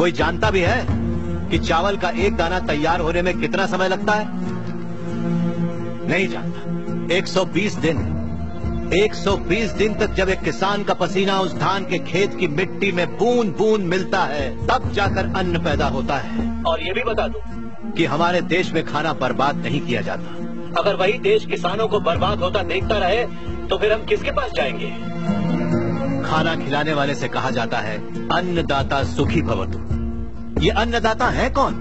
कोई जानता भी है कि चावल का एक दाना तैयार होने में कितना समय लगता है? नहीं जानता। 120 दिन 120 दिन तक जब एक किसान का पसीना उस धान के खेत की मिट्टी में बूंद बूंद मिलता है, तब जाकर अन्न पैदा होता है। और ये भी बता दूं कि हमारे देश में खाना बर्बाद नहीं किया जाता। अगर वही देश किसानों को बर्बाद होता देखता रहे तो फिर हम किसके पास जाएंगे? खाना खिलाने वाले से कहा जाता है अन्नदाता सुखी भवतु। ये अन्नदाता है कौन?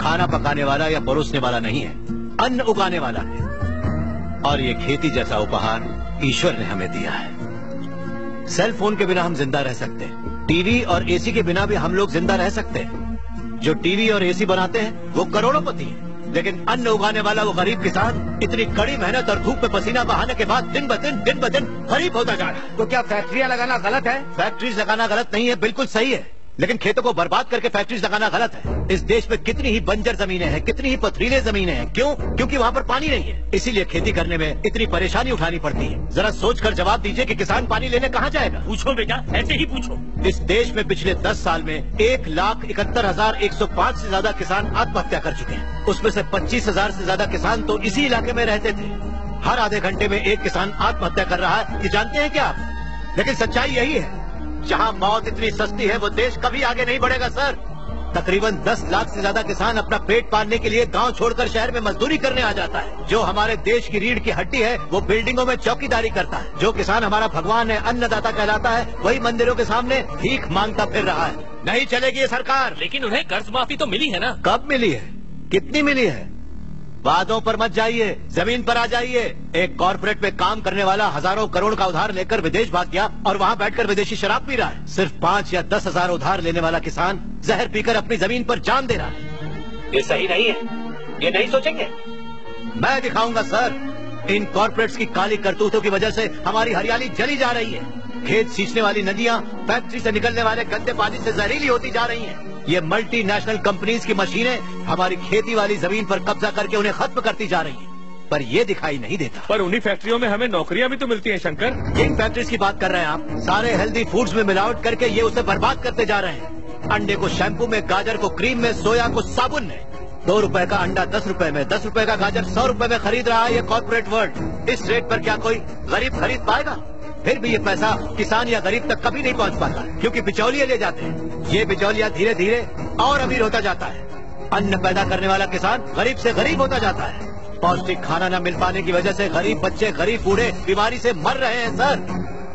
खाना पकाने वाला या परोसने वाला नहीं है, अन्न उगाने वाला है। और ये खेती जैसा उपहार ईश्वर ने हमें दिया है। सेल फोन के बिना हम जिंदा रह सकते हैं, टीवी और एसी के बिना भी हम लोग जिंदा रह सकते हैं। जो टीवी और एसी बनाते हैं वो करोड़ों-पति हैं, लेकिन अन्न उगाने वाला वो गरीब किसान इतनी कड़ी मेहनत और धूप में पसीना बहाने के बाद दिन ब दिन गरीब होता जा रहा है। तो क्या फैक्ट्रियां लगाना गलत है? फैक्ट्रीज लगाना गलत नहीं है, बिल्कुल सही है, लेकिन खेतों को बर्बाद करके फैक्ट्रीज लगाना गलत है। इस देश में कितनी ही बंजर जमीनें हैं, कितनी ही पथरीले जमीनें हैं। क्यों? क्योंकि वहाँ पर पानी नहीं है, इसीलिए खेती करने में इतनी परेशानी उठानी पड़ती है। जरा सोचकर जवाब दीजिए कि किसान पानी लेने कहाँ जाएगा? पूछो बेटा, ऐसे ही पूछो। इस देश में पिछले 10 साल में 1,71,105 से ज्यादा किसान आत्महत्या कर चुके हैं। उसमें से 25,000 से ज्यादा किसान तो इसी इलाके में रहते थे। हर आधे घंटे में एक किसान आत्महत्या कर रहा है, ये जानते हैं क्या आप? लेकिन सच्चाई यही है, जहाँ मौत इतनी सस्ती है वो देश कभी आगे नहीं बढ़ेगा सर। तकरीबन 10 लाख से ज्यादा किसान अपना पेट पालने के लिए गांव छोड़कर शहर में मजदूरी करने आ जाता है। जो हमारे देश की रीढ़ की हड्डी है वो बिल्डिंगों में चौकीदारी करता है। जो किसान हमारा भगवान है, अन्नदाता कहलाता है, वही मंदिरों के सामने भीख मांगता फिर रहा है। नहीं चलेगी ये सरकार। लेकिन उन्हें कर्ज माफी तो मिली है ना? कब मिली है? कितनी मिली है? वादों पर मत जाइए, जमीन पर आ जाइए। एक कॉर्पोरेट में काम करने वाला हजारों करोड़ का उधार लेकर विदेश भाग गया और वहाँ बैठकर विदेशी शराब पी रहा है। सिर्फ 5 या 10 हजार उधार लेने वाला किसान जहर पीकर अपनी जमीन पर जान दे रहा है। ये सही नहीं है, ये नहीं सोचेंगे? मैं दिखाऊंगा सर। इन कॉर्पोरेट्स की काली करतूतों की वजह से हमारी हरियाली जली जा रही है। खेत सींचने वाली नदियाँ फैक्ट्री से निकलने वाले गंदे पानी से जहरीली होती जा रही हैं। ये मल्टीनेशनल कंपनीज की मशीनें हमारी खेती वाली जमीन पर कब्जा करके उन्हें खत्म करती जा रही हैं। पर ये दिखाई नहीं देता। पर उन्हीं फैक्ट्रियों में हमें नौकरियां भी तो मिलती हैं शंकर। किन फैक्ट्रीज की बात कर रहे हैं आप? सारे हेल्दी फूड्स में मिलावट करके ये उसे बर्बाद करते जा रहे हैं। अंडे को शैम्पू में, गाजर को क्रीम में, सोया को साबुन में। 2 रुपए का अंडा 10 रुपए में, 10 रुपए का गाजर 100 रुपए में खरीद रहा है ये कॉर्पोरेट वर्ल्ड। इस रेट पर क्या कोई गरीब खरीद पाएगा? फिर भी ये पैसा किसान या गरीब तक कभी नहीं पहुंच पाता, क्योंकि बिचौलिए ले जाते हैं। ये बिचौलिया धीरे धीरे और अमीर होता जाता है। अन्न पैदा करने वाला किसान गरीब से गरीब होता जाता है। पौष्टिक खाना न मिल पाने की वजह से गरीब बच्चे, गरीब बूढ़े बीमारी से मर रहे हैं सर।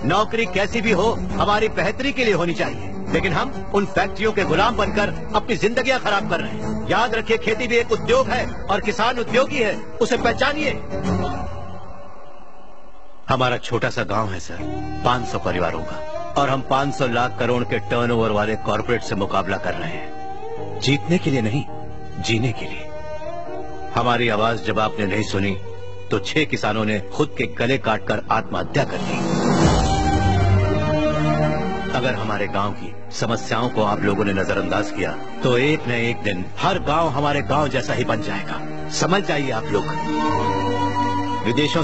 नौकरी कैसी भी हो हमारी बेहतरी के लिए होनी चाहिए, लेकिन हम उन फैक्ट्रियों के गुलाम बनकर अपनी जिंदगियां खराब कर रहे हैं। याद रखिए, खेती भी एक उद्योग है और किसान उद्योगी है, उसे पहचानिए। हमारा छोटा सा गांव है सर, 500 परिवारों का, और हम 500 लाख करोड़ के टर्नओवर वाले कॉर्पोरेट से मुकाबला कर रहे हैं। जीतने के लिए नहीं, जीने के लिए। हमारी आवाज जब आपने नहीं सुनी तो 6 किसानों ने खुद के गले काटकर आत्महत्या कर दी। अगर हमारे गांव की समस्याओं को आप लोगों ने नजरअंदाज किया तो एक न एक दिन हर गांव हमारे गांव जैसा ही बन जाएगा। समझ जाइए आप लोग। विदेशों